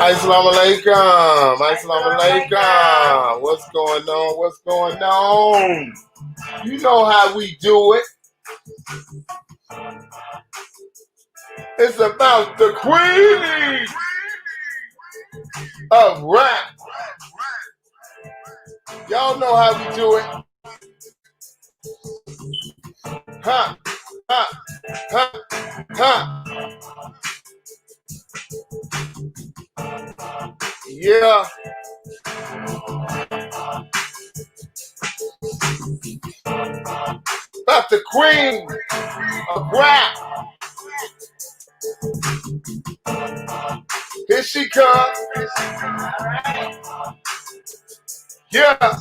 Assalamu alaikum. Assalamu alaikum. What's going on? What's going on? You know how we do it. It's about the queen of rap. Y'all know how we do it. Huh, huh, huh, huh. Yeah. About the queen of rap. Here she comes. Yeah.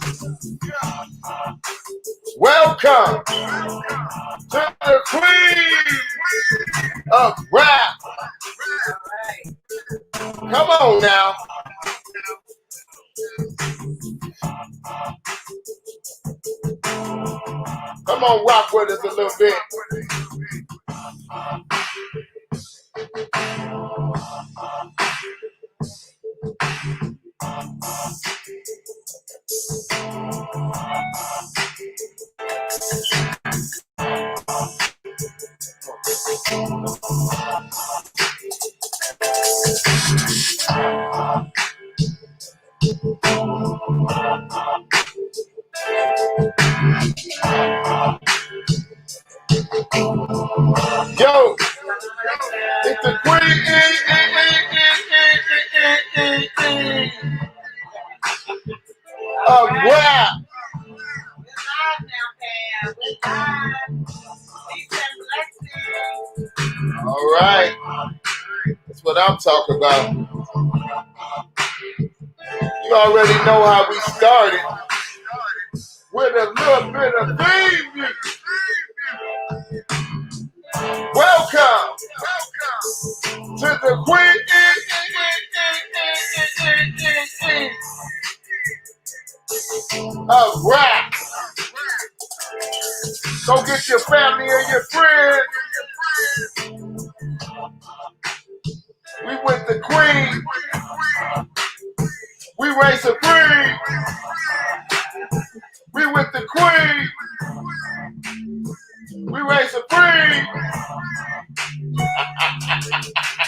Welcome to the queen of rap. Come on now. Come on, rock with us a little bit. Yo, it's the queen of rap. All right, that's what I'm talking about. You already know how we started with a little bit of theme music. Welcome to the queen of rap. Go get your family and your friends. We with the queen. We reign supreme. We with the queen. We reign supreme.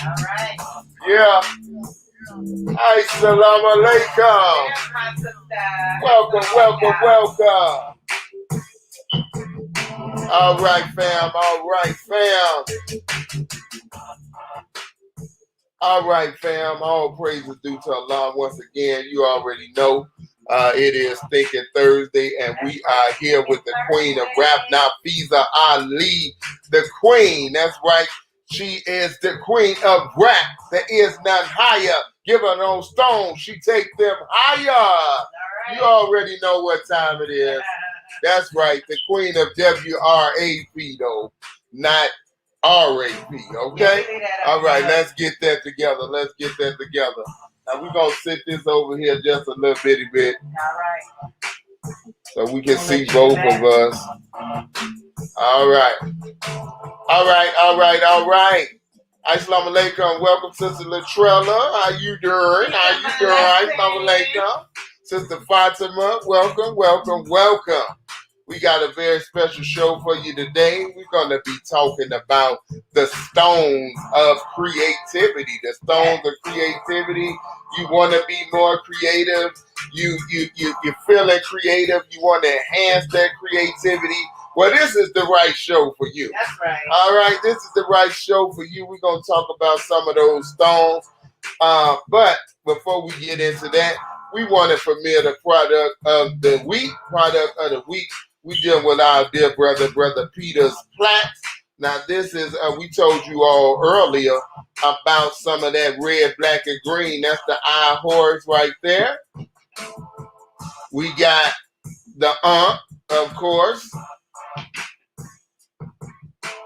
All right. Yeah. Assalamu alaikum. Welcome, welcome, welcome. All right, fam. All right, fam. All right, fam. All praises due to Allah once again. You already know it is Thinking Thursday, and we are here with the queen of rap, Nafiza Ali, the queen. That's right. She is the queen of rap. There is none higher. Give her no stone. She take them higher. Right. You already know what time it is. That's right. The queen of WRAP, though, not RAP, okay? All right, let's get that together. Let's get that together. Now, we're going to sit this over here just a little bitty bit. All right. So we can see both of us. All right. All right, all right, all right. Assalamu alaikum. Welcome, Sister Latrella. How you doing? How you doing? Assalamu alaikum. Sister Fatima, welcome, welcome, welcome. We got a very special show for you today. We're going to be talking about the stones of creativity. The stones of creativity. You want to be more creative. You're feeling creative. You want to enhance that creativity. Well, this is the right show for you. That's right. All right, this is the right show for you. We're going to talk about some of those stones. But before we get into that, we want to premiere the product of the week. Product of the week. We deal with our dear brother Peter's plaques. Now, this is, we told you all earlier about some of that red, black, and green. That's the eye horse right there. We got the of course.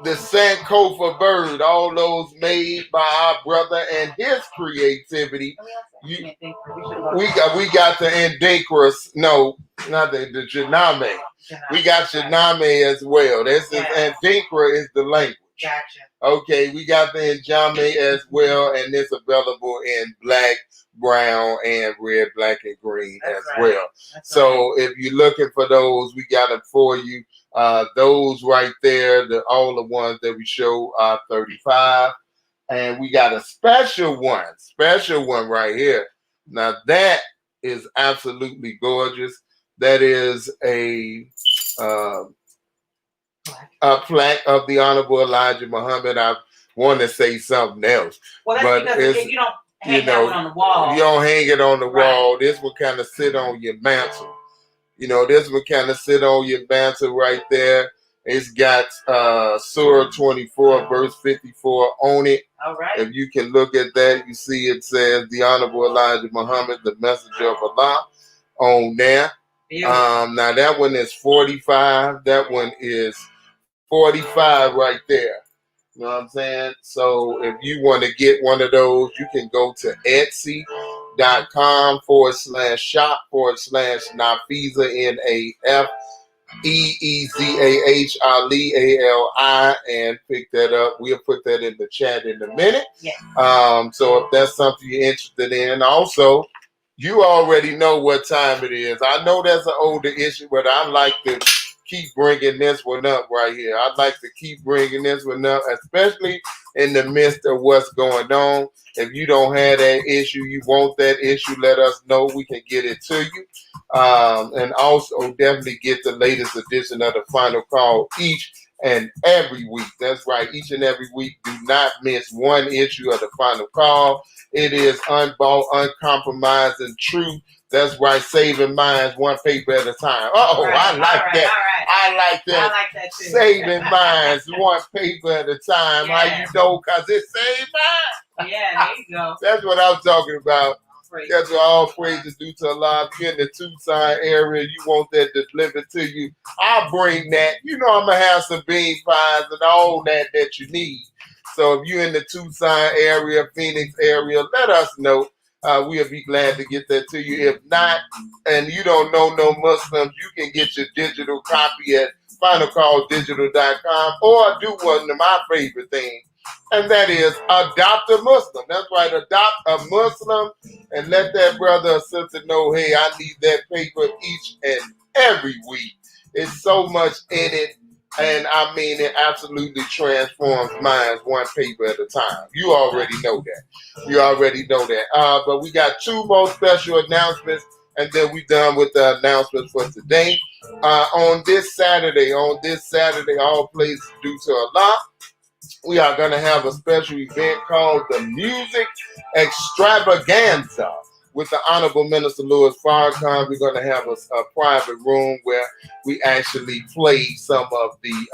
The Sankofa bird, all those made by our brother and his creativity. We got the Andinkras. No, not the Janame. We got Janame as well. This is Andinkra is the language. Gotcha. Okay, we got the Njame as well, and it's available in black, brown, and red, black, and green as well. So if you're looking for those, we got them for you. Those right there, all the ones that we show are 35. And we got a special one right here. Now that is absolutely gorgeous. That is a plaque of the Honorable Elijah Muhammad. I want to say something else. Well, that's because if you don't hang that one on the wall. You don't hang it on the wall. This will kind of sit on your mantle. This will kind of sit on your mantle right there. It's got Surah 24, verse 54 on it. All right. If you can look at that, you see it says the Honorable Elijah Muhammad, the Messenger of Allah, on there. Now that one is 45. That one is 45 right there. You know what I'm saying? So if you want to get one of those, you can go to Etsy.com/shop/Nafiza NAFEEZAH Ali ALI and pick that up. We'll put that in the chat in a minute. Yeah. So if that's something you're interested in, also you already know what time it is. I know that's an older issue, but I like to keep bringing this one up right here. I'd like to keep bringing this one up, especially in the midst of what's going on. If you don't have that issue, you want that issue, let us know. We can get it to you. And also definitely get the latest edition of the Final Call each and every week. That's right, each and every week. Do not miss one issue of the Final Call. It is unbought, uncompromised, and true. That's right, saving minds one paper at a time. I like that. I like that. I like that too. Saving minds one paper at a time. Yeah. How you know? Because it saved minds. Yeah, there you go. That's what I'm talking about. That's what all praise is due to Allah. If you're in the Tucson area, you want that delivered to you, I'll bring that. I'm going to have some bean pies and all that you need. So if you're in the Tucson area, Phoenix area, let us know. We'll be glad to get that to you. If not, and you don't know no Muslims, you can get your digital copy at finalcalldigital.com or do one of my favorite things, and that is adopt a Muslim. That's right, adopt a Muslim and let that brother or sister know, hey, I need that paper each and every week. It's so much in it. And I mean, it absolutely transforms minds one paper at a time. You already know that. But we got two more special announcements, and then we're done with the announcements for today. On this Saturday, all places due to Allah, we are going to have a special event called the Music Extravaganza with the Honorable Minister Louis Farrakhan. We're going to have a private room where we actually play some of the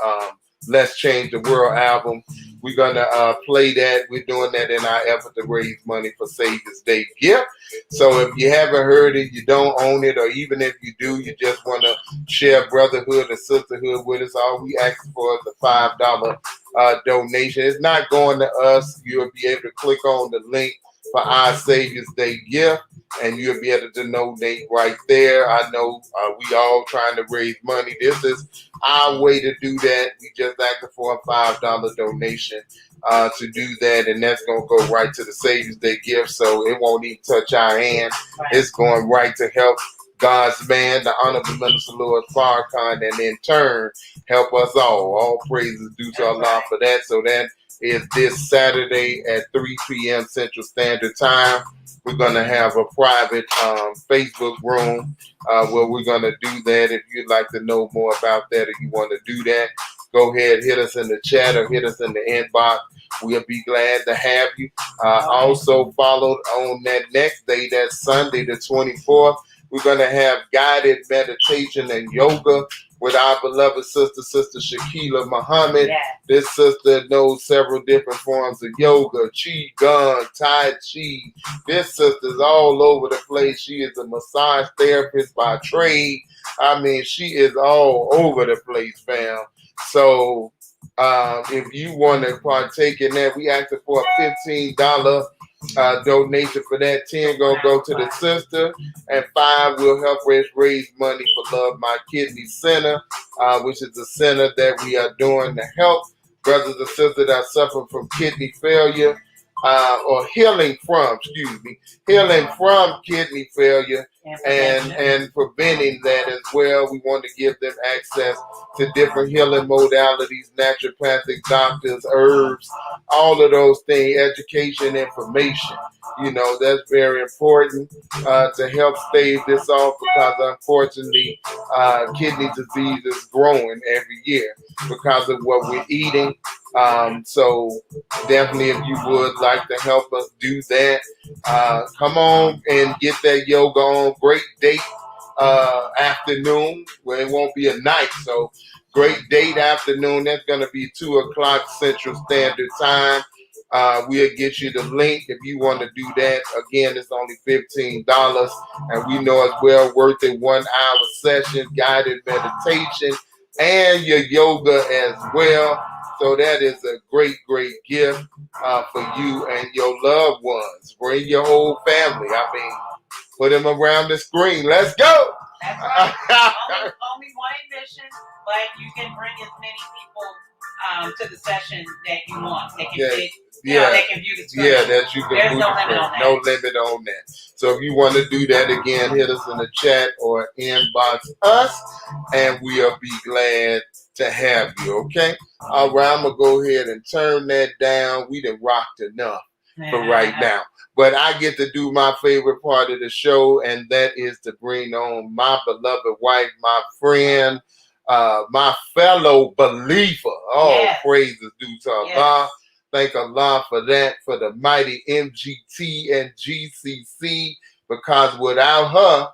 Let's Change the World album. We're going to play that. We're doing that in our effort to raise money for Savior's Day gift. So if you haven't heard it, you don't own it, or even if you do, you just want to share brotherhood or sisterhood with us, all we ask for is a $5 donation. It's not going to us. You'll be able to click on the link for our Savior's Day gift, and you'll be able to donate right there. I know we all trying to raise money. This is our way to do that. We just asking for a $5 donation to do that, and that's going to go right to the Savior's Day gift, so it won't even touch our hand. It's going right to help God's man, the Honorable Minister Louis Farrakhan, and in turn, help us all. All praises due to Allah for that. So that is this Saturday at 3 p.m. Central Standard Time. We're going to have a private Facebook room where we're going to do that. If you'd like to know more about that, if you want to do that, go ahead, hit us in the chat or hit us in the inbox. We'll be glad to have you. Also followed on that next day, that's Sunday the 24th, we're going to have guided meditation and yoga with our beloved Sister Shakila Muhammad. Yeah. This sister knows several different forms of yoga, Qigong, Tai Chi. This sister's all over the place. She is a massage therapist by trade. I mean, she is all over the place, fam. So if you want to partake in that, we asking for a $15 donation for that. 10 gonna go to the sister, and 5 will help raise money for Love My Kidney Center, which is a center that we are doing to help brothers and sisters that suffer from kidney failure, or healing from kidney failure, and preventing that as well. We want to give them access to different healing modalities, naturopathic doctors, herbs, all of those things, education, information. That's very important to help stave this off, because unfortunately kidney disease is growing every year because of what we're eating. So definitely, if you would like to help us do that, come on and get that yoga on. Great date afternoon, where it won't be a night. So great date afternoon. That's going to be 2:00 Central Standard Time. We'll get you the link if you want to do that. Again, it's only $15, and we know it's well worth it. 1 hour session, guided meditation, and your yoga as well. So that is a great, great gift for you and your loved ones. Bring your whole family. Put them around the screen. Let's go. That's right. only one admission, but you can bring as many people to the session that you want. They can fit. They can view the screen. That you can. There's no limit on that. No limit on that. So if you want to do that, again, hit us in the chat or inbox us, and we'll be glad to have you. Okay. All right. I'm gonna go ahead and turn that down. We done rocked enough for right now. But I get to do my favorite part of the show, and that is to bring on my beloved wife, my friend, my fellow believer. All praises due to Allah. Yes. Thank Allah for that, for the mighty MGT and GCC, because without her,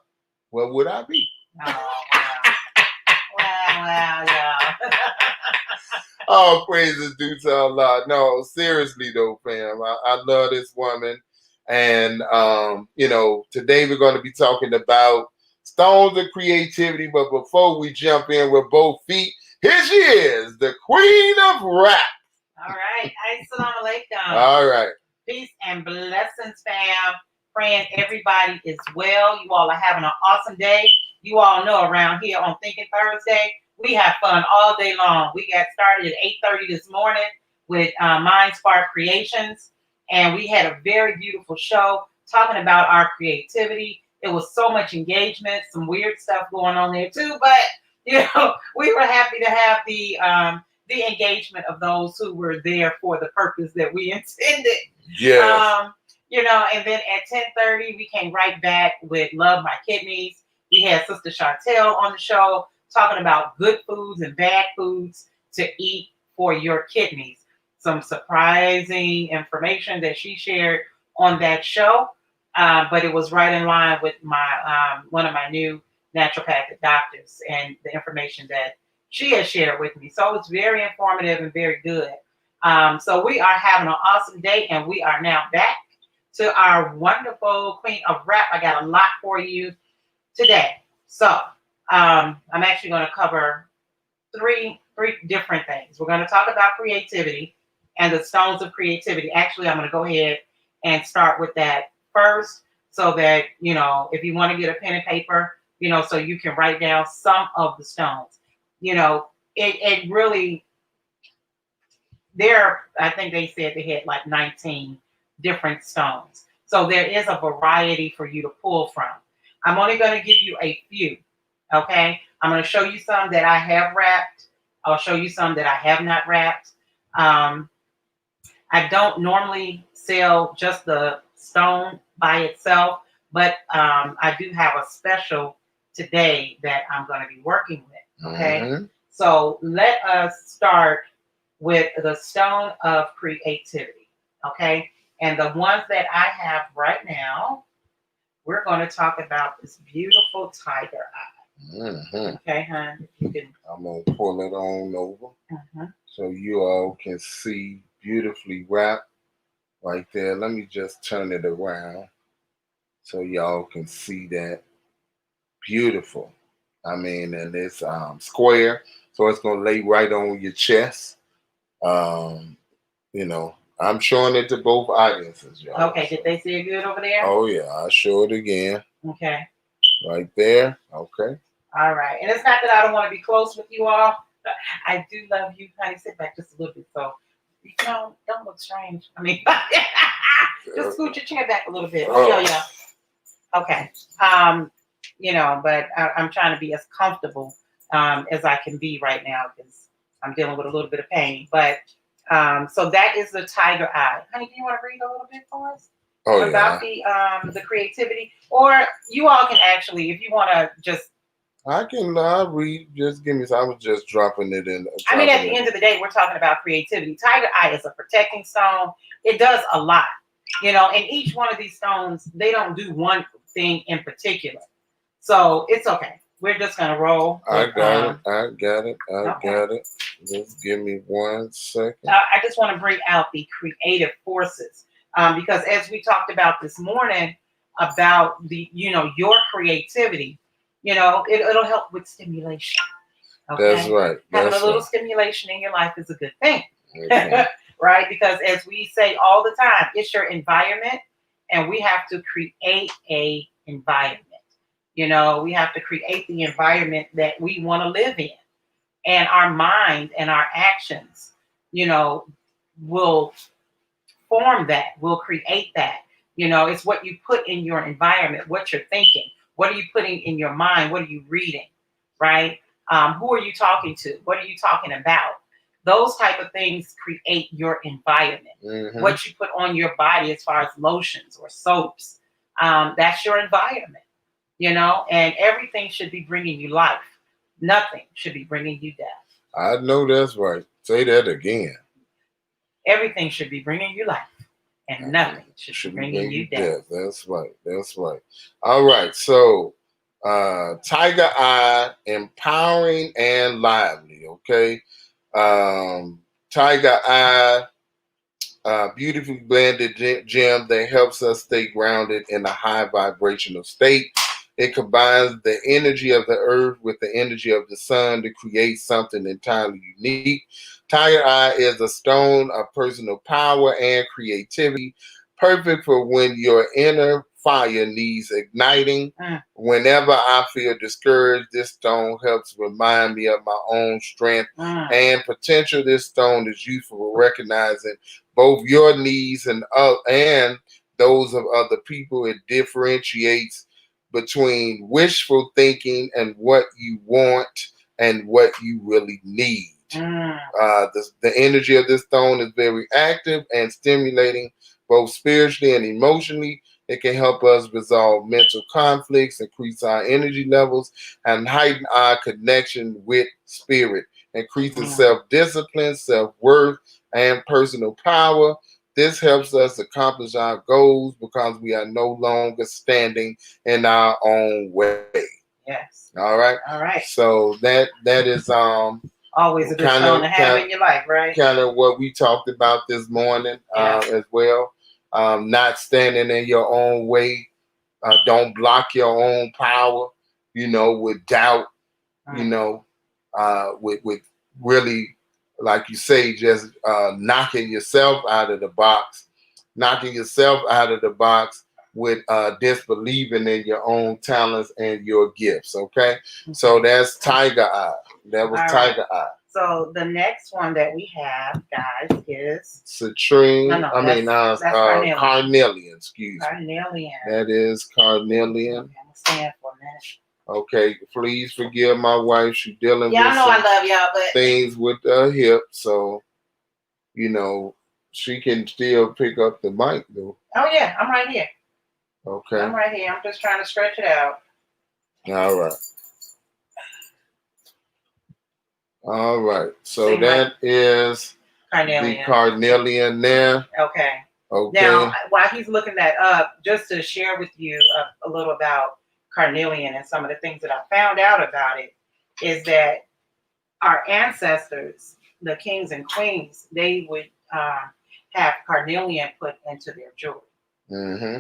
where would I be? Oh, wow. All praises due to Allah. No, seriously though, fam. I love this woman. And, today we're going to be talking about stones of creativity. But before we jump in with both feet, here she is, the queen of rap. All right. Assalamu alaikum. All right. Peace and blessings, fam. Praying everybody is well. You all are having an awesome day. You all know around here on Thinking Thursday, we have fun all day long. We got started at 8:30 this morning with Mind Spark Creations. And we had a very beautiful show talking about our creativity. It was so much engagement, some weird stuff going on there too. But, we were happy to have the engagement of those who were there for the purpose that we intended. Yeah. And then at 10:30, we came right back with Love My Kidneys. We had Sister Chantel on the show talking about good foods and bad foods to eat for your kidneys. Some surprising information that she shared on that show, but it was right in line with my one of my new naturopathic doctors and the information that she has shared with me. So it's very informative and very good. So we are having an awesome day, and we are now back to our wonderful queen of rap. I got a lot for you today. So I'm actually going to cover three different things. We're going to talk about creativity and the stones of creativity. Actually, I'm going to go ahead and start with that first, so that, if you want to get a pen and paper, so you can write down some of the stones. It really, I think they said they had like 19 different stones. So there is a variety for you to pull from. I'm only going to give you a few, okay? I'm going to show you some that I have wrapped. I'll show you some that I have not wrapped. I don't normally sell just the stone by itself, but I do have a special today that I'm going to be working with, okay? Mm-hmm. So let us start with the stone of creativity, okay? And the ones that I have right now, we're going to talk about this beautiful tiger eye. Mm-hmm. Okay, hon? I'm going to pull it on over so you all can see beautifully wrapped right there. Let me just turn it around so y'all can see that. Beautiful. And it's square, so it's going to lay right on your chest. I'm showing it to both audiences, y'all. Okay, did they see it good over there? Oh, yeah, I'll show it again. Okay. Right there. Okay. All right. And it's not that I don't want to be close with you all. I do love you, honey. Sit back just a little bit so you don't look strange. I mean, just scoot your chair back a little bit. Oh. Yeah. Okay. But I'm trying to be as comfortable as I can be right now because I'm dealing with a little bit of pain. But so that is the tiger eye. Honey, do you want to read a little bit for us about the creativity? Or you all can actually, if you want to just. I can read. Just give me. I was just dropping it in. I mean, at the end of the day, we're talking about creativity. Tiger eye is a protecting stone. It does a lot, and each one of these stones, they don't do one thing in particular. So it's okay. We're just going to roll. I got it. Just give me 1 second. I just want to bring out the creative forces because as we talked about this morning about your creativity, it'll help with stimulation. Okay? That's right. Having a little stimulation in your life is a good thing. Okay. Right? Because as we say all the time, it's your environment and we have to create a environment. We have to create the environment that we want to live in. And our mind and our actions, will form that, will create that. It's what you put in your environment, what you're thinking. What are you putting in your mind? What are you reading? Right? Who are you talking to? What are you talking about? Those type of things create your environment. Mm-hmm. What you put on your body as far as lotions or soaps, that's your environment. And everything should be bringing you life. Nothing should be bringing you death. I know that's right. Say that again. Everything should be bringing you life. And nothing should be bringing you death. That's right. All right. So, Tiger Eye, empowering and lively. Okay. Tiger Eye, beautifully blended gem that helps us stay grounded in a high vibrational state. It combines the energy of the earth with the energy of the sun to create something entirely unique. Tiger Eye is a stone of personal power and creativity, perfect for when your inner fire needs igniting. Whenever I feel discouraged, this stone helps remind me of my own strength and potential. This stone is useful for recognizing both your needs and those of other people. It differentiates between wishful thinking and what you want and what you really need. The energy of this stone is very active and stimulating, both spiritually and emotionally. It can help us resolve mental conflicts, increase our energy levels, and heighten our connection with spirit, increases self-discipline, self-worth, and personal power. This helps us accomplish our goals because we are no longer standing in our own way. Yes. All right. So that is always a good stone to have in your life, right? Kind of what we talked about this morning as well. Not standing in your own way. Don't block your own power. With doubt. With really, like you say, just knocking yourself out of the box. With disbelieving in your own talents and your gifts. Okay. So that's Tiger Eye. That was Tiger Eye. So the next one that we have, guys, is Citrine. That's Carnelian. Excuse me. Carnelian. That is Carnelian. Okay, I'm gonna stand for a minute. Okay, please forgive my wife. She's dealing with I love y'all, but things with her hip, so she can still pick up the mic though. Oh yeah, I'm right here. Okay. I'm right here. I'm just trying to stretch it out. All right. So that is Carnelian. The Carnelian there. Okay. Now, while he's looking that up, just to share with you a little about Carnelian and some of the things that I found out about it, is that our ancestors, the kings and queens, they would have Carnelian put into their jewelry. Mm-hmm.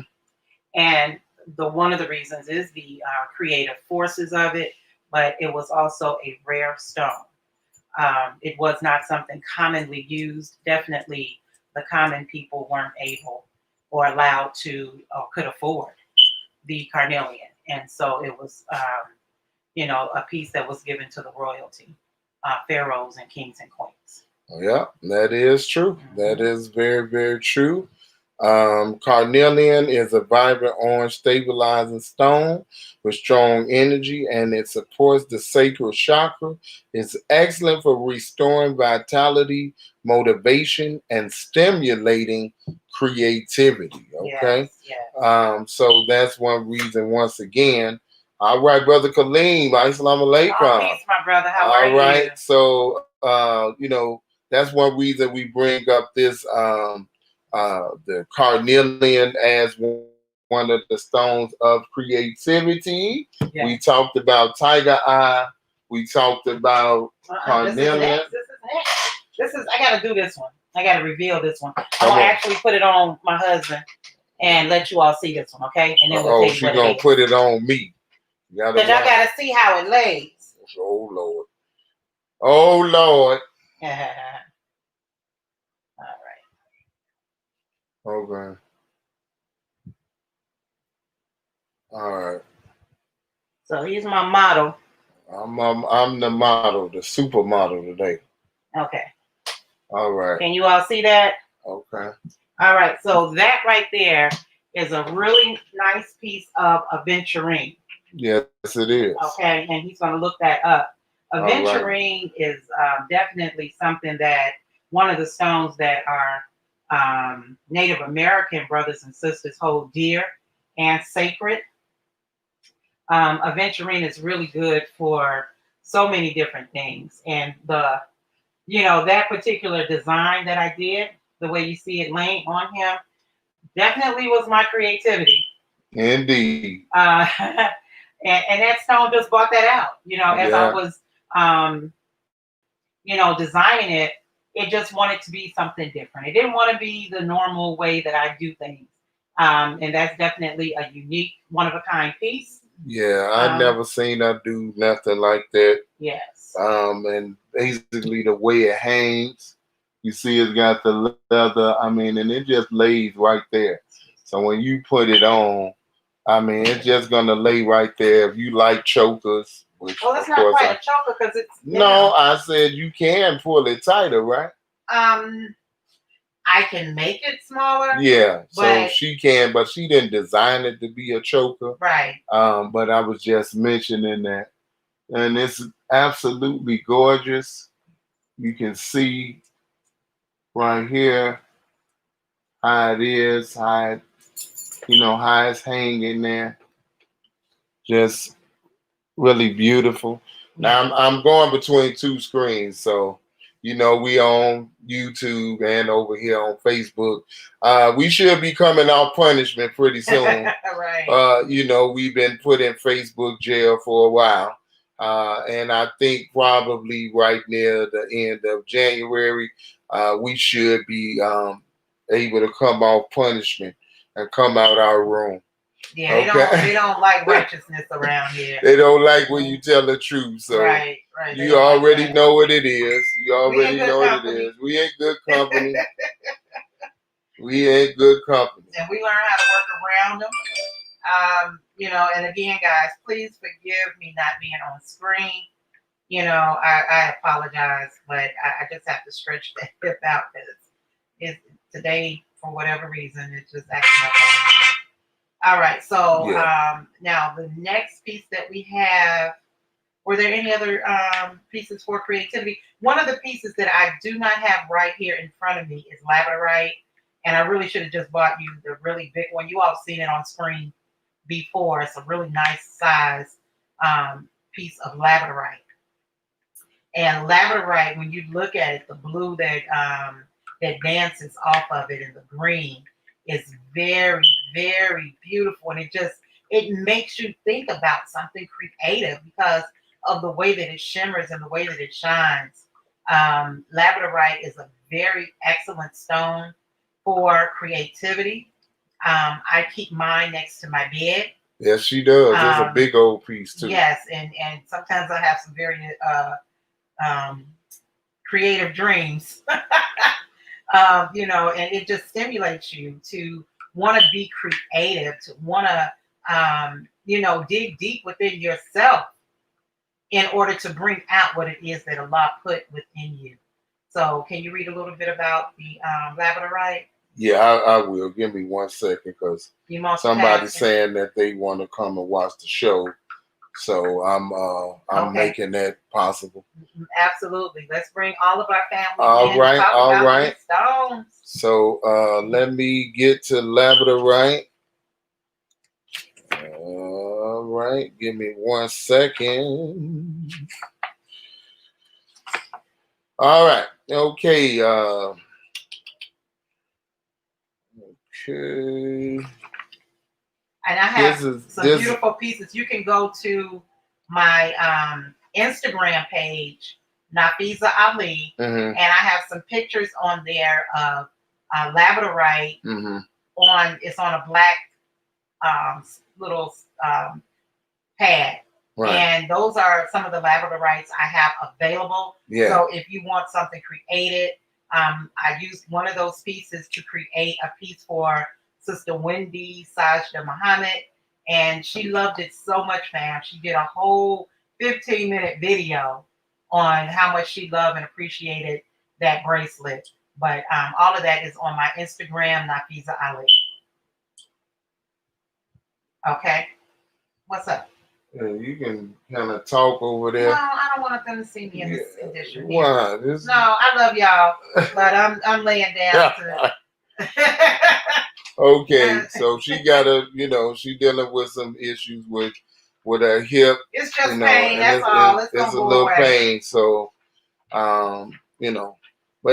And one of the reasons is the creative forces of it, but it was also a rare stone. It was not something commonly used. Definitely the common people weren't able or allowed to or could afford the Carnelian. And so it was, a piece that was given to the royalty. pharaohs and kings and queens. Yeah, that is true. That is very, very true. Carnelian is a vibrant orange stabilizing stone with strong energy, and it supports the sacral chakra. It's excellent for restoring vitality, motivation, and stimulating creativity. Okay. Yes, yes. So that's one reason, once again. All right, Brother Kaleem. Assalamu alaikum. Oh, peace, my brother. How are you? All right. So, that's one reason we bring up this the Carnelian as one of the stones of creativity. Yes. We talked about Tiger Eye. We talked about Carnelian. This is I gotta do this one. I gotta reveal this one. I'm gonna actually put it on my husband and let you all see this one, okay? And then we'll she's gonna put it on me. Because y'all gotta see how it lays. Oh Lord. Oh Lord. All right. Okay. All right. So he's my model. I'm the model, the supermodel today. Okay. All right. Can you all see that? Okay. All right. So that right there is a really nice piece of Aventurine. Yes, it is. Okay, and he's going to look that up. Aventurine is definitely something that one of the stones that our Native American brothers and sisters hold dear and sacred. Aventurine is really good for so many different things, and that particular design that I did, the way you see it laying on him, definitely was my creativity. Indeed. And that stone just brought that out. As I was, designing it, it just wanted to be something different. It didn't want to be the normal way that I do things. And that's definitely a unique, one-of-a-kind piece. Yeah, I've never seen her do nothing like that. Yes. And basically the way it hangs, you see it's got the leather, and it just lays right there. So when you put it on, it's just gonna lay right there. If you like chokers, which it's not quite a choker because it's no. I said you can pull it tighter, right? I can make it smaller. Yeah, so she can, but she didn't design it to be a choker, right? But I was just mentioning that, and it's absolutely gorgeous. You can see right here how it is, how it's hanging there. Just really beautiful. Now I'm going between two screens, so we on YouTube and over here on Facebook. We should be coming out punishment pretty soon. Right. We've been put in Facebook jail for a while. And I think probably right near the end of January, we should be able to come off punishment and come out our room. Yeah, they don't like righteousness around here. They don't like when you tell the truth. So right. You already know what it is. You already know what it is. We ain't good company. We ain't good company. And we learn how to work around them. And again, guys, please forgive me not being on screen. I apologize, but I just have to stretch that hip out because today, for whatever reason, it's just acting up on me. All right, so now the next piece that we have, were there any other pieces for creativity? One of the pieces that I do not have right here in front of me is Labradorite, and I really should have just bought you the really big one. You all have seen it on screen before. It's a really nice size piece of Labradorite. And Labradorite, when you look at it, the blue that dances off of it and the green is very, very beautiful, and it makes you think about something creative because of the way that it shimmers and the way that it shines. Labradorite is a very excellent stone for creativity. I keep mine next to my bed. Yes, she does. It's a big old piece too. Yes, and sometimes I have some very creative dreams. And it just stimulates you to want to be creative, to want to, dig deep within yourself in order to bring out what it is that Allah put within you. So can you read a little bit about the Labradorite? Yeah, I will. Give me 1 second because You multitasking? somebody's saying that they want to come and watch the show. So I'm Okay. making that possible. Absolutely. Let's bring all of our family All in right, to talk all about right. these stones. So let me get to Labradorite. All right, give me 1 second. All right, okay. Okay. And I have some beautiful pieces. You can go to my Instagram page, Nafiza Ali, and I have some pictures on there of Labradorite. It's on a black little pad. Right. And those are some of the Labradorites I have available. Yeah. So if you want something created, I used one of those pieces to create a piece for Sister Wendy Sajda Muhammad, and she loved it so much, fam. She did a whole 15-minute video on how much she loved and appreciated that bracelet. But all of that is on my Instagram, Nafiza Ali. Okay. What's up? Yeah, you can kind of talk over there. No, I don't want them to see me in this edition. Why? No, I love y'all, but I'm laying down to. Okay, so she gotta, she dealing with some issues with her hip. It's just pain. That's all. It's a little pain. So, But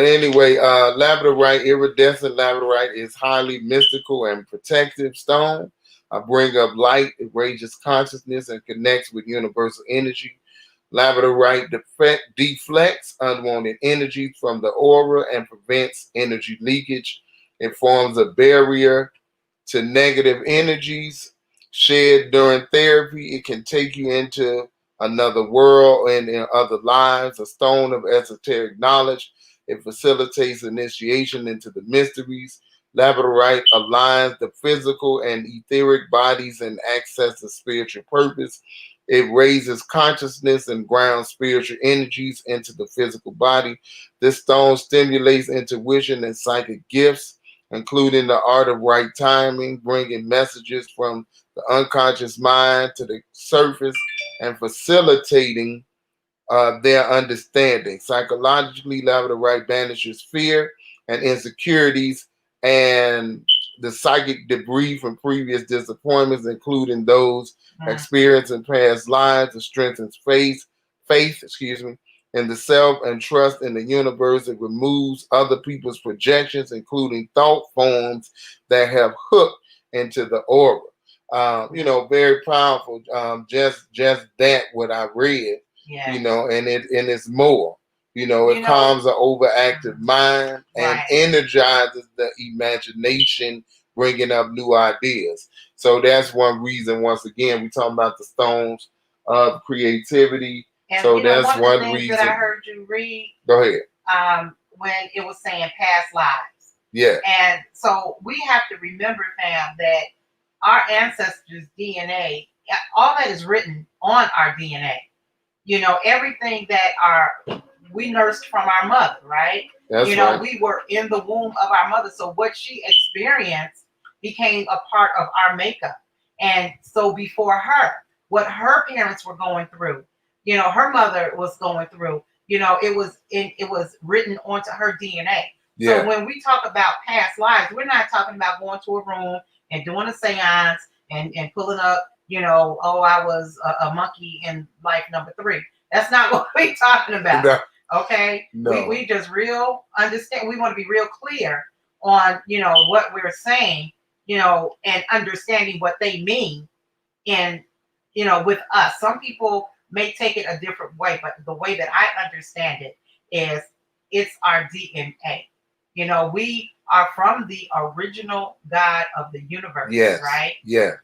anyway, Labradorite, iridescent Labradorite is highly mystical and protective stone. I bring up light, it raises consciousness, and connects with universal energy. Labradorite deflects unwanted energy from the aura and prevents energy leakage. It forms a barrier to negative energies shed during therapy. It can take you into another world and in other lives. A stone of esoteric knowledge. It facilitates initiation into the mysteries. Labradorite aligns the physical and etheric bodies and access to spiritual purpose. It raises consciousness and grounds spiritual energies into the physical body. This stone stimulates intuition and psychic gifts, including the art of right timing, bringing messages from the unconscious mind to the surface and facilitating their understanding. Psychologically, Labradorite banishes fear and insecurities and the psychic debris from previous disappointments, including those experienced in past lives. It strengthens faith, in the self and trust in the universe. It removes other people's projections, including thought forms that have hooked into the aura. Very powerful. Just that what I read. Yeah. And it's more. It calms the overactive mind and energizes the imagination, bringing up new ideas. So that's one reason. Once again, we talking about the stones of creativity. And so that's one reason. That I heard you read. Go ahead. When it was saying past lives. Yeah. And so we have to remember, fam, that our ancestors' DNA, all that is written on our DNA. Everything that we nursed from our mother, right? That's right. We were in the womb of our mother. So what she experienced became a part of our makeup. And so before her, what her parents were going through, her mother was going through, it was written onto her DNA. Yeah. So when we talk about past lives, we're not talking about going to a room and doing a seance and pulling up, I was a monkey in life number 3. That's not what we're talking about. No. Okay? No. We just understand. We want to be real clear on, what we're saying, and understanding what they mean in, with us. Some people may take it a different way, but the way that I understand it is it's our DNA. We are from the original God of the universe, yes. Right? Yeah.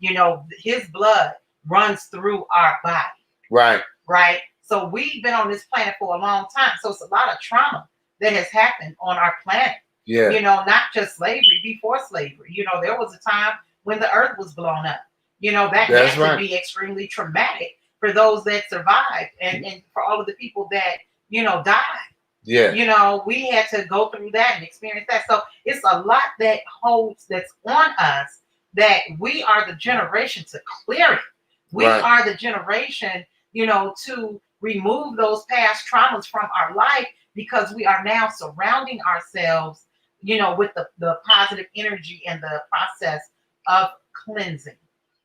His blood runs through our body. Right. Right. So we've been on this planet for a long time. So it's a lot of trauma that has happened on our planet. Yeah. Not just slavery, before slavery. There was a time when the earth was blown up. That had to be extremely traumatic for those that survived and for all of the people that, died. Yeah. We had to go through that and experience that. So it's a lot that's on us, that we are the generation to clear it. We are the generation, to remove those past traumas from our life, because we are now surrounding ourselves, with the positive energy and the process of cleansing.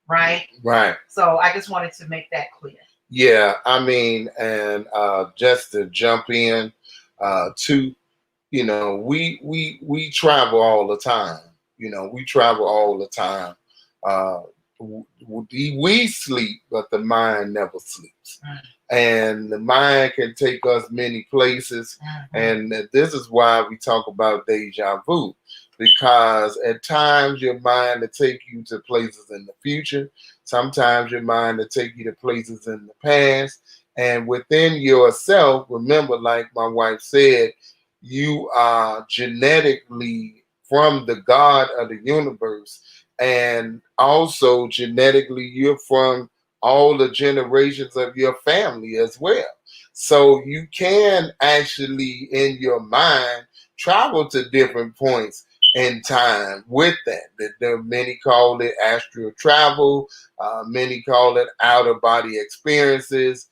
Right. So I just wanted to make that clear. Yeah, I mean, and just to jump in, to we travel all the time. We travel all the time. We sleep, but the mind never sleeps. And the mind can take us many places. And this is why we talk about deja vu, because at times your mind will take you to places in the future. Sometimes your mind will take you to places in the past. And within yourself, remember, like my wife said, you are genetically from the God of the universe. And also genetically, you're from all the generations of your family as well. So you can actually, in your mind, travel to different points in time with that. Many call it astral travel. Many call it outer body experiences.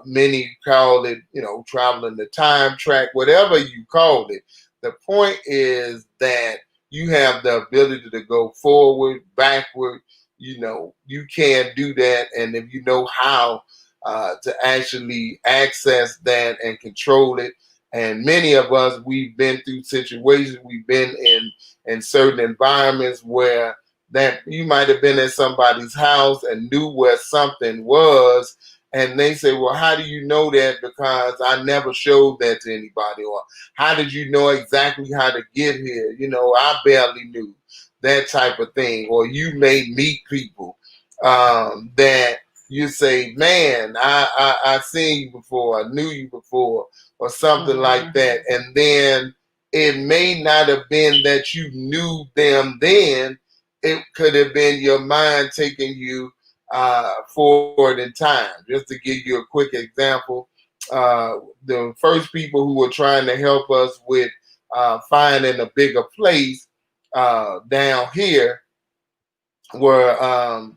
Many call it, traveling the time track, whatever you call it. The point is that you have the ability to go forward, backward. You can do that. And if you know how to actually access that and control it, and many of us, we've been through situations, we've been in certain environments where that you might have been at somebody's house and knew where something was. And they say, well, how do you know that? Because I never showed that to anybody. Or how did you know exactly how to get here? I barely knew, that type of thing. Or you may meet people that you say, man, I seen you before, I knew you before, or something like that. And then it may not have been that you knew them then. It could have been your mind taking you forward in time. Just to give you a quick example, the first people who were trying to help us with finding a bigger place down here were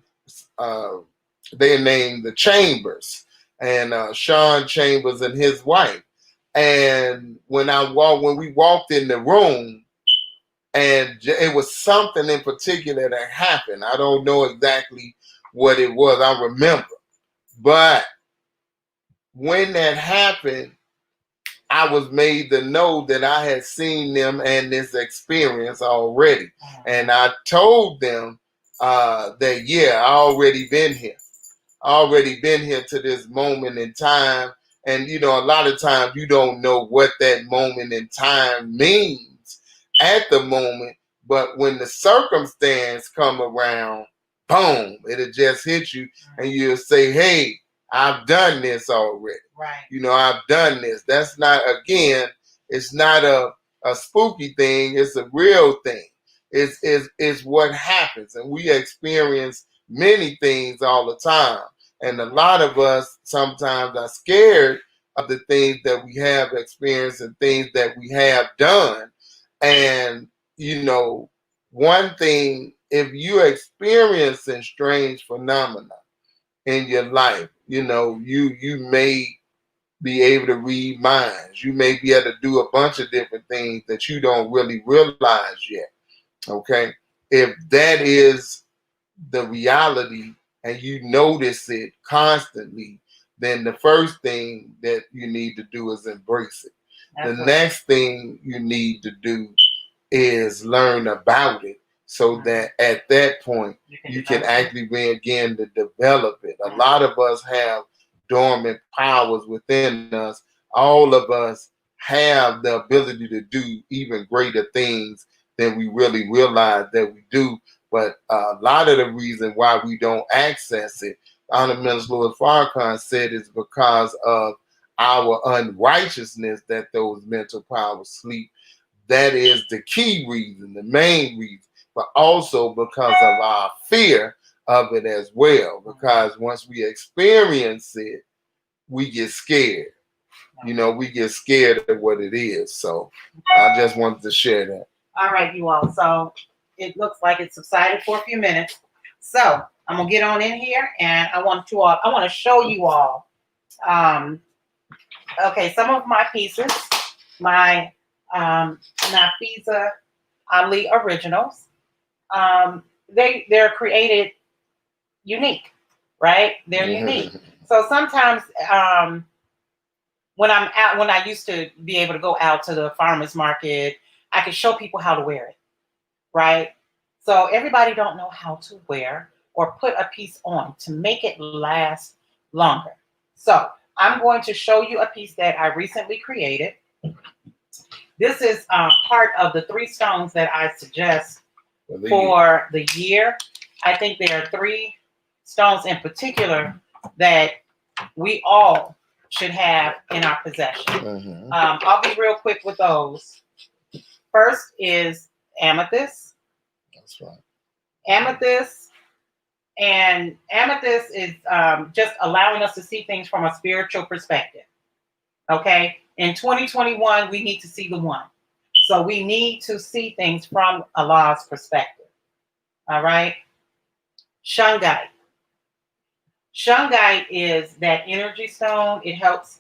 they named the Chambers, and Sean Chambers and his wife. And when we walked in the room, and it was something in particular that happened. I don't know exactly what it was. I remember, but when that happened, I was made to know that I had seen them and this experience already. And I told them that, yeah, I already been here. To this moment in time. And, a lot of times you don't know what that moment in time means at the moment. But when the circumstance come around, boom, it'll just hit you. And you'll say, hey, I've done this already. Right. I've done this. That's not, again, it's not a spooky thing. It's a real thing. It's what happens. And we experience many things all the time. And a lot of us sometimes are scared of the things that we have experienced and things that we have done. And, one thing, if you're experiencing strange phenomena in your life, you may be able to read minds. You may be able to do a bunch of different things that you don't really realize yet. Okay? If that is the reality and you notice it constantly, then the first thing that you need to do is embrace it. The next thing you need to do is learn about it, so that at that point you can actually begin to develop it. A lot of us have dormant powers within us. All of us have the ability to do even greater things than we really realize that we do. But a lot of the reason why we don't access it, Honorable Minister Louis Farrakhan said, is because of our unrighteousness that those mental powers sleep. That is the key reason, the main reason, but also because of our fear of it as well, because once we experience it, we get scared. You know, we get scared of what it is. So I just wanted to share that. All right, you all. So it looks like it subsided for a few minutes. So I'm gonna get on in here, and I want to show you all. Okay, some of my pieces, my Nafisa Ali originals. They're created unique, right? They're unique. So sometimes when I used to be able to go out to the farmer's market, I could show people how to wear it, right? So everybody don't know how to wear or put a piece on to make it last longer. So I'm going to show you a piece that I recently created. This is part of the 3 stones that I suggest for the year. I think there are 3 stones in particular that we all should have in our possession. I'll be real quick with those. First is amethyst. That's right. Amethyst. And amethyst is just allowing us to see things from a spiritual perspective. Okay? In 2021, we need to see the one. So we need to see things from Allah's perspective. All right? Shungite. Shungite is that energy stone. It helps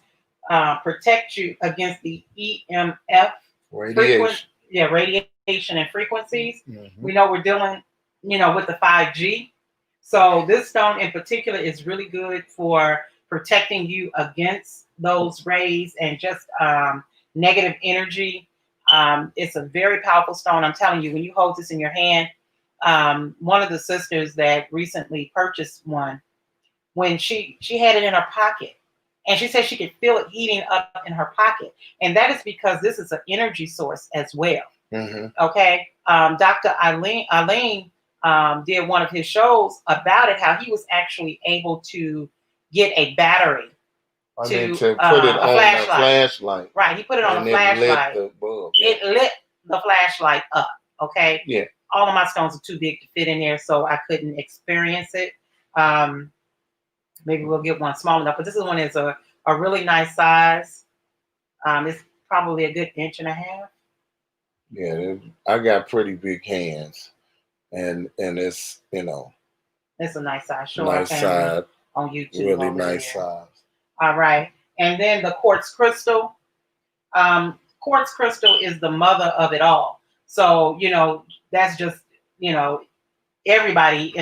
protect you against the EMF radiation. Radiation and frequencies. We know we're dealing, with the 5G. So this stone in particular is really good for protecting you against those rays and just negative energy. It's a very powerful stone. I'm telling you, when you hold this in your hand, one of the sisters that recently purchased one, when she had it in her pocket, and she said she could feel it heating up in her pocket, and that is because this is an energy source as well. Okay, Dr. Eileen did one of his shows about it, how he was actually able to get a battery to put it on a flashlight. Right, he put it on a flashlight. Lit the bulb. It lit the flashlight up. Okay. Yeah. All of my stones are too big to fit in there, so I couldn't experience it. Maybe we'll get one small enough, but this one is a really nice size. It's probably a good 1.5 inches. Yeah, I got pretty big hands, and it's it's a nice size. Show nice size on YouTube. Really nice size. All right, and then the quartz crystal. Quartz crystal is the mother of it all. So that's just everybody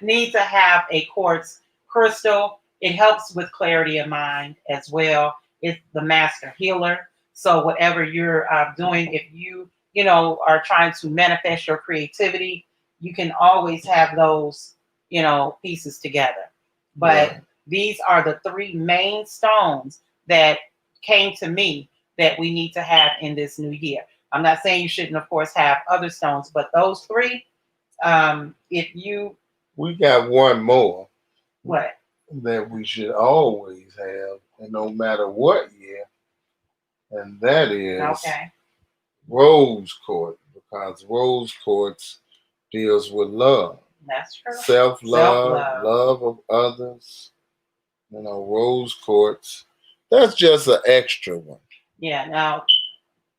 need to have a quartz crystal. It helps with clarity of mind as well. It's the master healer. So whatever you're doing, if you are trying to manifest your creativity, you can always have those pieces together. But these are the 3 main stones that came to me that we need to have in this new year. I'm not saying you shouldn't, of course, have other stones, but those 3, we got one more. What? That we should always have, and no matter what year, and that is rose quartz, because rose quartz deals with love. That's true. Self-love, love of others. Rose quartz. That's just an extra one. Yeah. Now,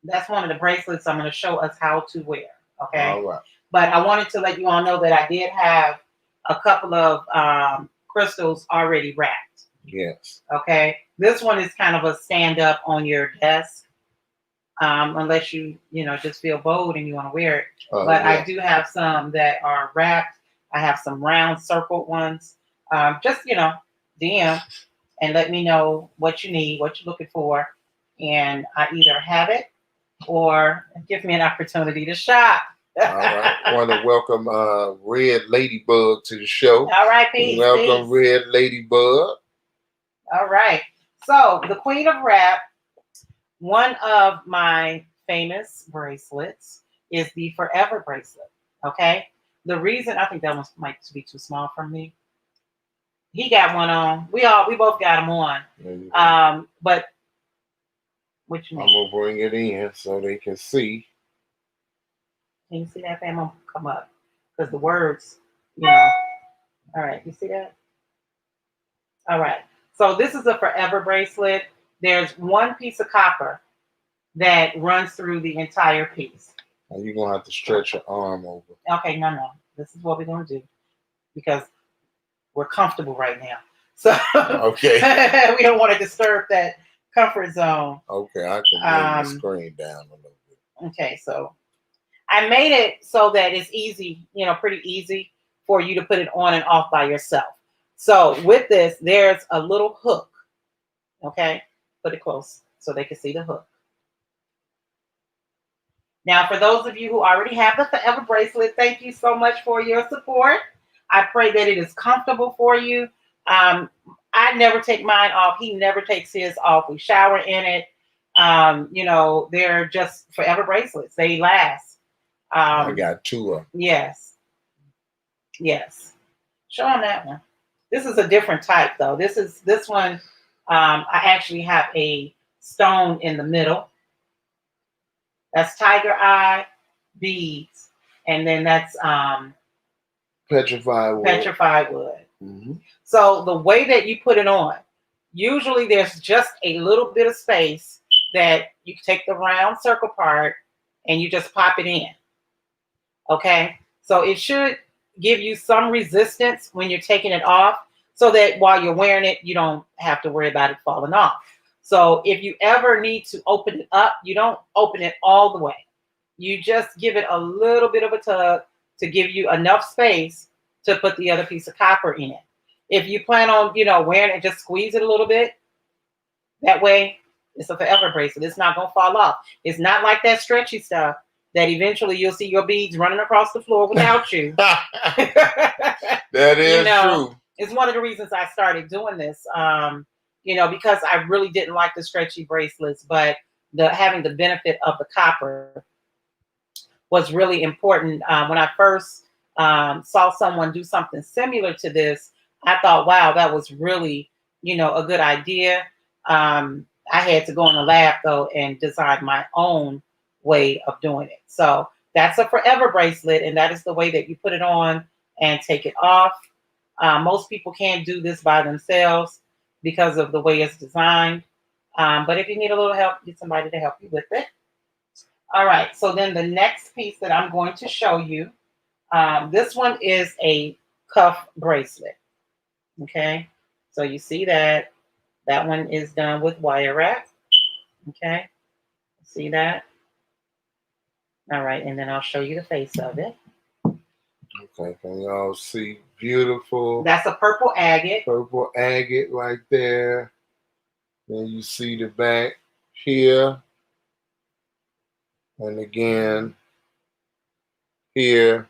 that's one of the bracelets I'm going to show us how to wear. Okay. All right. But I wanted to let you all know that I did have a couple of crystals already wrapped. Yes. Okay. This one is kind of a stand up on your desk, unless you just feel bold and you want to wear it. But I do have some that are wrapped. I have some round circled ones. Just DM and let me know what you need, what you're looking for, and I either have it or give me an opportunity to shop. All right. I want to welcome Red Ladybug to the show. All right, peace. Welcome, Red Ladybug. All right. So, the Queen of Rap, one of my famous bracelets is the Forever bracelet. Okay. The reason I think that one might be too small for me. He got one on. We both got them on. But which I'm gonna bring it in so they can see. Can you see that, fam? I'm gonna come up because the words you know. All right, you see that? All right. So this is a forever bracelet. There's one piece of copper that runs through the entire piece. Now you're gonna have to stretch your arm over. Okay, no. This is what we're gonna do because we're comfortable right now. So okay. we don't want to disturb that comfort zone. Okay, I can bring the screen down a little bit. Okay, so I made it so that it's easy, pretty easy for you to put it on and off by yourself. So with this, there's a little hook. Okay, put it close so they can see the hook. Now, for those of you who already have the Forever Bracelet, thank you so much for your support. I pray that it is comfortable for you. I never take mine off. He never takes his off. We shower in it. They're just Forever Bracelets. They last. I got two of them. Yes. Show them that one. This is a different type, though. This one. I actually have a stone in the middle. That's tiger eye beads, and then that's petrified wood. Mm-hmm. So the way that you put it on, usually there's just a little bit of space that you take the round circle part and you just pop it in. Okay, so it should give you some resistance when you're taking it off, so that while you're wearing it, you don't have to worry about it falling off. So if you ever need to open it up, you don't open it all the way. You just give it a little bit of a tug to give you enough space to put the other piece of copper in it. If you plan on, wearing it, just squeeze it a little bit. That way, it's a forever bracelet. It's not going to fall off. It's not like that stretchy stuff that eventually you'll see your beads running across the floor without you. That is true. It's one of the reasons I started doing this. Because I really didn't like the stretchy bracelets, but having the benefit of the copper was really important. When I first saw someone do something similar to this, I thought, wow, that was really, a good idea. I had to go in the lab, though, and design my own way of doing it. So that's a forever bracelet, and that is the way that you put it on and take it off. Most people can't do this by themselves because of the way it's designed. But if you need a little help, get somebody to help you with it. All right, so then the next piece that I'm going to show you, this one is a cuff bracelet. Okay, so you see that one is done with wire wrap. Okay, see that? All right, and then I'll show you the face of it. Okay, can y'all see? Beautiful. That's a purple agate. Purple agate right there. Then you see the back here. And again, here.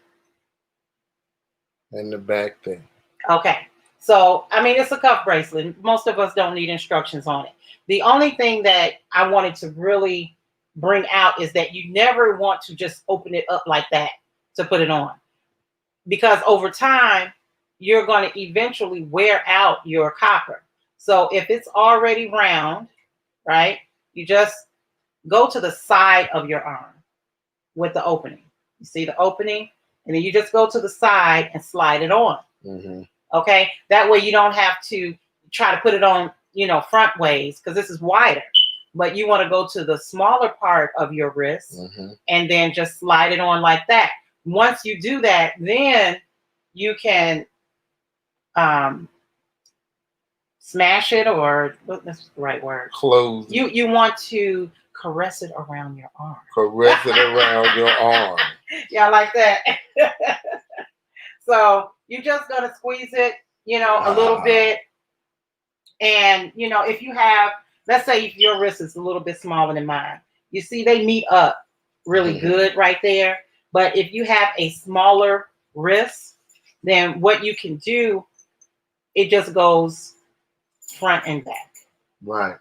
And the back there. Okay. So, it's a cuff bracelet. Most of us don't need instructions on it. The only thing that I wanted to really bring out is that you never want to just open it up like that to put it on. Because over time, you're going to eventually wear out your copper. So if it's already round, right, you just go to the side of your arm with the opening. You see the opening? And then you just go to the side and slide it on. Mm-hmm. Okay? That way you don't have to try to put it on, front ways, because this is wider. But you want to go to the smaller part of your wrist and then just slide it on like that. Once you do that, then you can smash it, or what's the right word? Close. You want to caress it around your arm. Caress it around your arm. Yeah, like that. So you're just gonna squeeze it, a little bit. And if you have, let's say if your wrist is a little bit smaller than mine, you see they meet up really good right there. But if you have a smaller wrist, then what you can do, it just goes front and back. Right.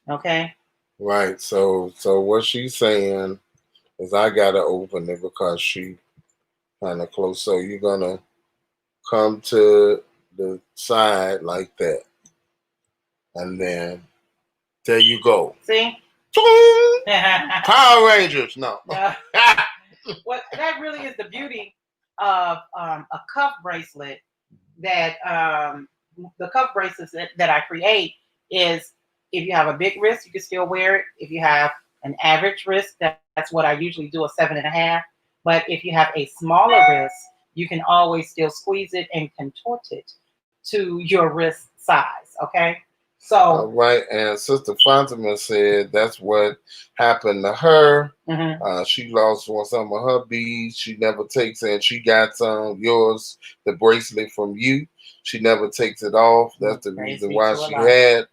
Okay. Right. So what she's saying is I gotta open it because she kind of close. So you're gonna come to the side like that, and then there you go. See? Power Rangers. No. Well, that really is the beauty of a cuff bracelet that the cuff bracelets that I create is if you have a big wrist, you can still wear it. If you have an average wrist, that's what I usually do, a 7.5. But if you have a smaller wrist, you can always still squeeze it and contort it to your wrist size. Okay. All So, right, and Sister Fatima said that's what happened to her. mhm. She lost some of her beads. She never takes it. She got some yours, the bracelet from you. She never takes it off. That's the Praise reason be why to she Allah. had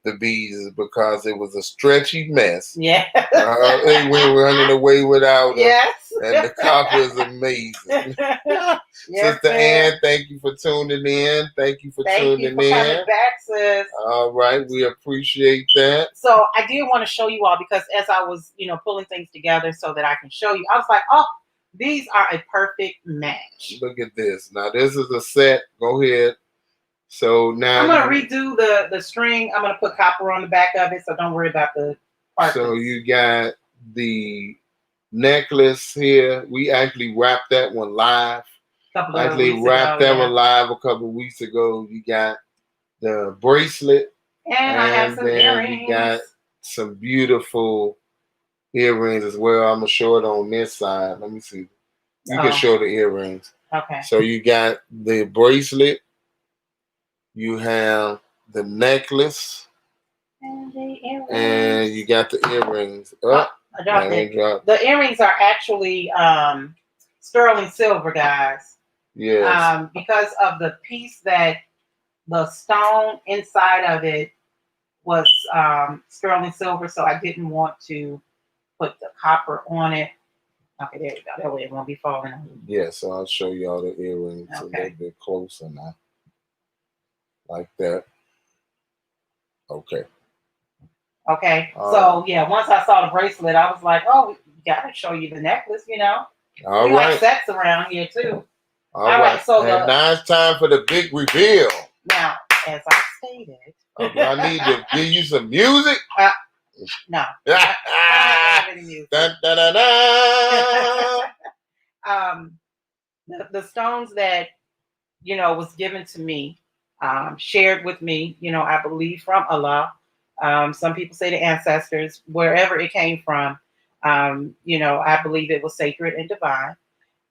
the beads, is because it was a stretchy mess. Yeah. And we were running away without her. Yes. And the copper is amazing. Yes, Sister ma'am. Ann, thank you for tuning in. Thank you for Thank you tuning for coming in. back, sis. All right, we appreciate that. So I did want to show you all because as I was, pulling things together so that I can show you, I was like, oh, these are a perfect match. Look at this. Now this is a set. Go ahead. So now I'm gonna redo the string. I'm gonna put copper on the back of it, so don't worry about the parts. So you got the necklace here. We actually wrapped that one live. Actually wrapped that one live a couple of weeks ago. You got the bracelet, and I have some then earrings. you got some beautiful earrings as well. I'm gonna show it on this side. Let me see. You can show the earrings. Okay. So you got the bracelet. You have the necklace. And the earrings. And you got the earrings. I dropped it. The earrings are actually sterling silver, guys. Yes. Because of the piece that the stone inside of it was sterling silver, so I didn't want to put the copper on it. Okay, there you go. That way it won't be falling out. Yeah, so I'll show you all the earrings a little bit closer now. Like that. Okay. Okay. So yeah, once I saw the bracelet, I was like, oh, we gotta show you the necklace, All we right. like sets around here too. All right. So now it's time for the big reveal. Now, as I stated, I need to give you some music. No. I don't have any music. Dun, dun, dun, dun. The stones that was given to me, shared with me, I believe from Allah. Some people say the ancestors, wherever it came from. I believe it was sacred and divine.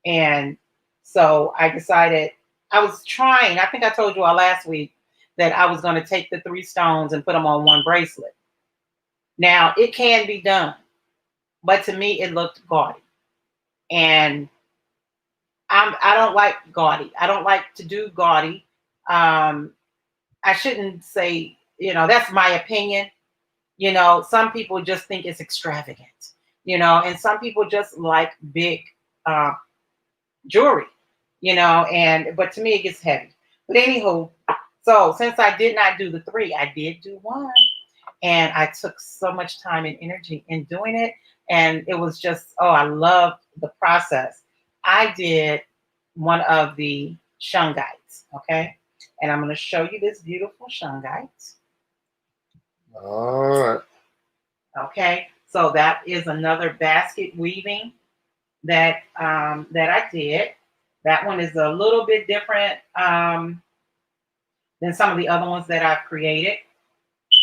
And so I decided, I was trying, I think I told you all last week that I was going to take the 3 stones and put them on one bracelet. Now, it can be done, but to me, it looked gaudy. And I don't like gaudy. I don't like to do gaudy. I shouldn't say, that's my opinion. Some people just think it's extravagant, and some people just like big jewelry, but to me it gets heavy. But anywho, so since I did not do the 3, I did do 1. And I took so much time and energy in doing it. And it was just, I loved the process. I did one of the shungites, okay? And I'm going to show you this beautiful shungite. All right. Okay, so that is another basket weaving that I did. That one is a little bit different than some of the other ones that I've created.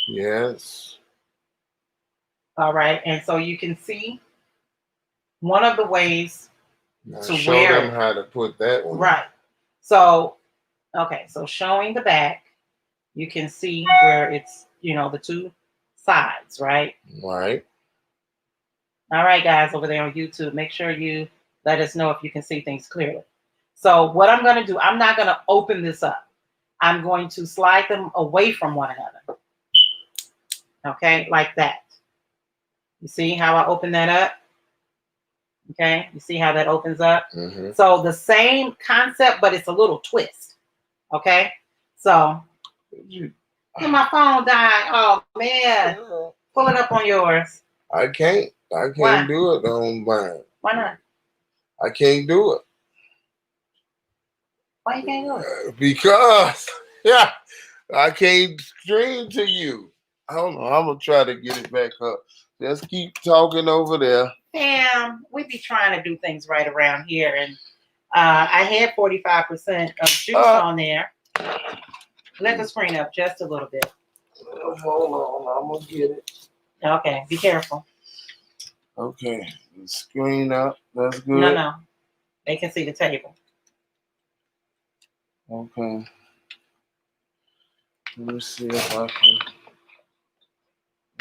Yes. All right, and so you can see one of the ways to show wear them how to put that one. Right. So, okay, so showing the back, you can see where it's, the 2 sides, right? Right. All right, guys, over there on YouTube, make sure you let us know if you can see things clearly. So what I'm going to do, I'm not going to open this up. I'm going to slide them away from one another. Okay, like that. You see how I open that up? Okay, you see how that opens up? Mm-hmm. So the same concept, but it's a little twist. Okay, so my phone died. Oh man, pull it up on yours. I can't do it on mine. Why not? I can't do it. Why you can't do it? Because I can't stream to you. I don't know. I'm gonna try to get it back up. Just keep talking over there. Damn, we be trying to do things right around here, and I had 45% of juice on there. Let the screen up just a little bit. Hold on, I'm gonna get it. Okay, be careful. Okay, the screen up. That's good. No. They can see the table. Okay. Let me see if I can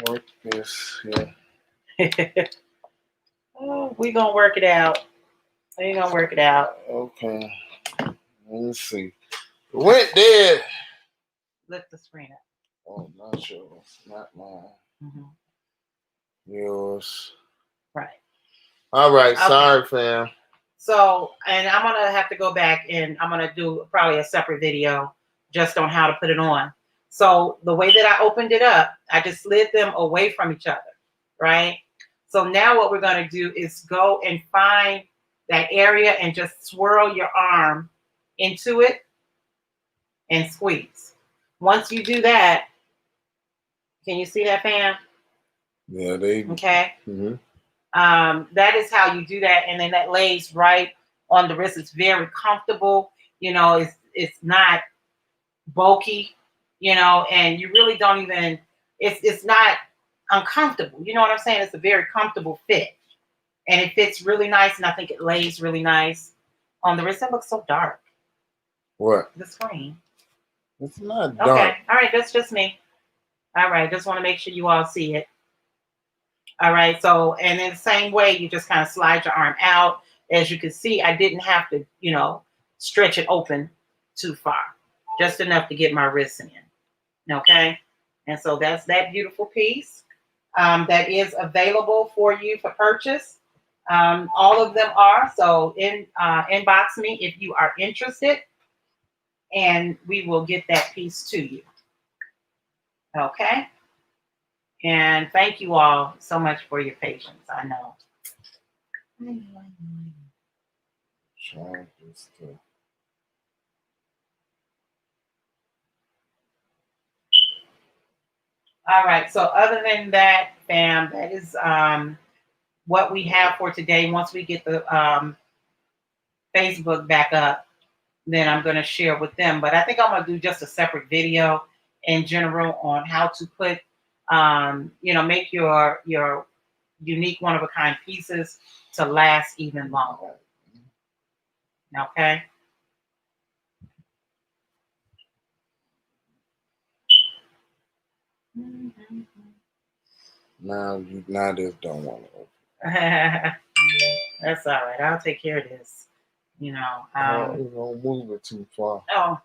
work this here. We're going to work it out. We're going to work it out. Okay. Let me see. Went dead. Lift the screen up. Oh, not yours. Not mine. Mm-hmm. Yours. Right. All right. Okay. Sorry, fam. So, and I'm going to have to go back and I'm going to do probably a separate video just on how to put it on. So the way that I opened it up, I just slid them away from each other, right? So now what we're going to do is go and find that area and just swirl your arm into it and squeeze. Once you do that, can you see that, fam? Yeah, they. Okay. Mm-hmm. That is how you do that, and then that lays right on the wrist. It's very comfortable. You know, it's not bulky. You know, and you really don't even. It's not uncomfortable. You know what I'm saying? It's a very comfortable fit, and it fits really nice. And I think it lays really nice on the wrist. It looks so dark. What? The screen. It's not dark. Okay. All right. That's just me. All right. Just want to make sure you all see it. All right, so, and in the same way, you just kind of slide your arm out. As you can see, I didn't have to, you know, stretch it open too far, just enough to get my wrists in, okay? And so that's that beautiful piece that is available for you for purchase. All of them are, so inbox me if you are interested, and we will get that piece to you, okay? And thank you all so much for your patience. I know. All right. So other than that, fam, that is what we have for today. Once we get the Facebook back up, then I'm going to share with them. But I think I'm going to do just a separate video in general on how to put, you know, make your unique one of a kind pieces to last even longer. Okay. Now this don't want to open. That's all right. I'll take care of this. You know. We don't move it too far. Oh.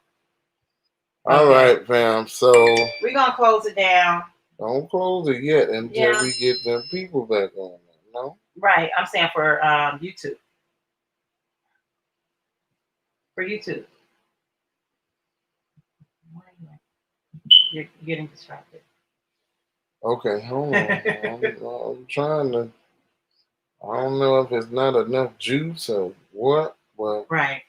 All right, fam. So we're gonna close it down. Don't close it yet until we get them people back on. No. Right. I'm saying for YouTube. For YouTube. You're getting distracted. Okay, hold on. I'm trying to. I don't know if it's not enough juice or what, but right.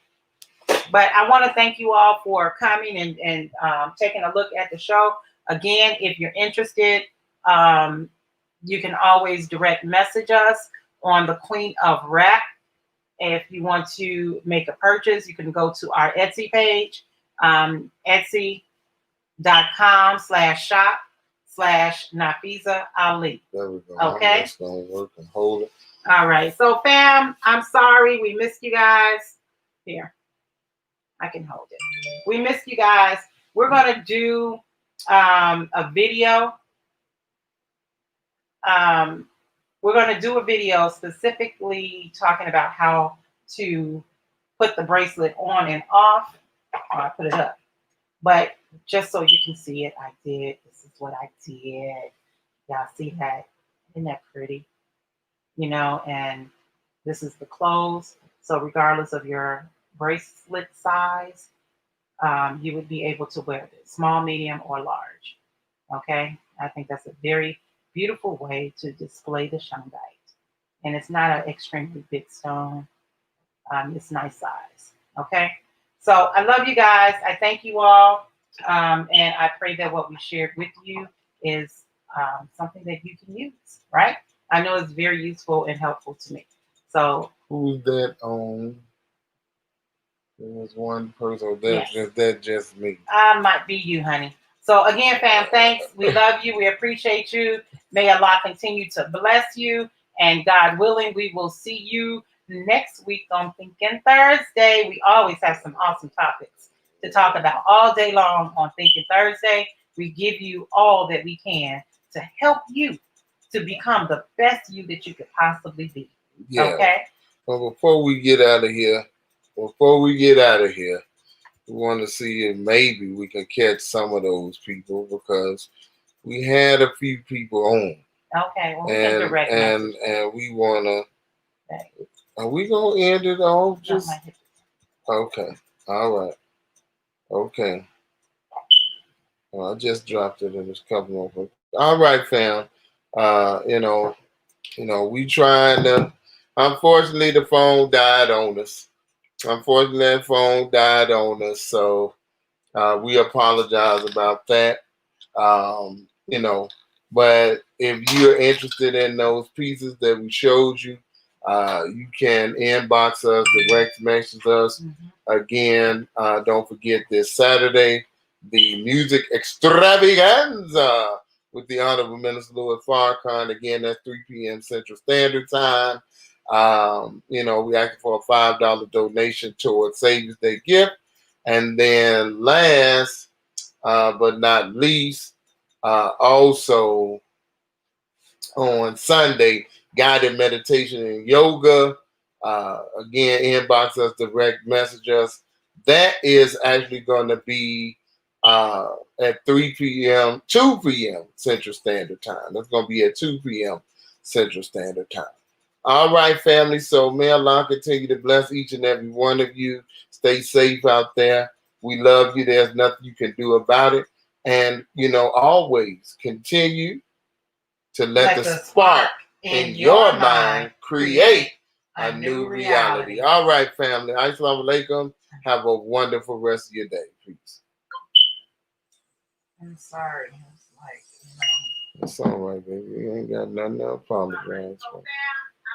But I want to thank you all for coming and taking a look at the show. Again, if you're interested, you can always direct message us on the Queen of Rap. If you want to make a purchase, you can go to our Etsy page, etsy.com/shop/Nafiza Ali. There we go. Okay. That's gonna work and hold it. All right. So, fam, I'm sorry we missed you guys. Here, I can hold it. We missed you guys. We're gonna do a video. We're gonna do a video specifically talking about how to put the bracelet on and off. I put it up, but just so you can see it, I did. This is what I did. Y'all see that? Isn't that pretty? You know, and this is the close. So regardless of your bracelet size, you would be able to wear it, small, medium, or large. Okay, I think that's a very beautiful way to display the shungite, and it's not an extremely big stone. It's nice size. Okay, so I love you guys. I thank you all, and I pray that what we shared with you is something that you can use. Right? I know it's very useful and helpful to me. So who's that on? There's one person. Yes. That's just me. I might be you, honey. So again, fam, thanks. We love you. We appreciate you. May Allah continue to bless you. And God willing, we will see you next week on Thinking Thursday. We always have some awesome topics to talk about all day long on Thinking Thursday. We give you all that we can to help you to become the best you that you could possibly be. Yeah. Okay? But before we get out of here, we want to see if maybe we can catch some of those people because we had a few people on. Okay, well, we can direct message. And we wanna. Are we gonna end it off? Just okay. All right. Okay. Well, I just dropped it and it's coming over. All right, fam. You know, we trying to. Unfortunately, the phone died on us. So we apologize about that. You know, but if you're interested in those pieces that we showed you, you can inbox us, direct message us. Again, don't forget this Saturday, the music extravaganza with the Honorable Minister Louis Farrakhan. Again, that's 3 p.m. Central Standard Time. You know, we asking for a $5 donation towards Savior's Day gift. And then last but not least, also on Sunday, guided meditation and yoga. Again, inbox us, direct message us. That is actually going to be at 3 p.m., 2 p.m. Central Standard Time. That's going to be at 2 p.m. Central Standard Time. All right, family. So may Allah continue to bless each and every one of you. Stay safe out there. We love you. There's nothing you can do about it. And, you know, always continue to let the spark in your mind create a new reality. All right, family. Assalamu alaikum. Have a wonderful rest of your day. Peace. I'm sorry. It's like, It's all right, baby. You ain't got nothing to apologize for.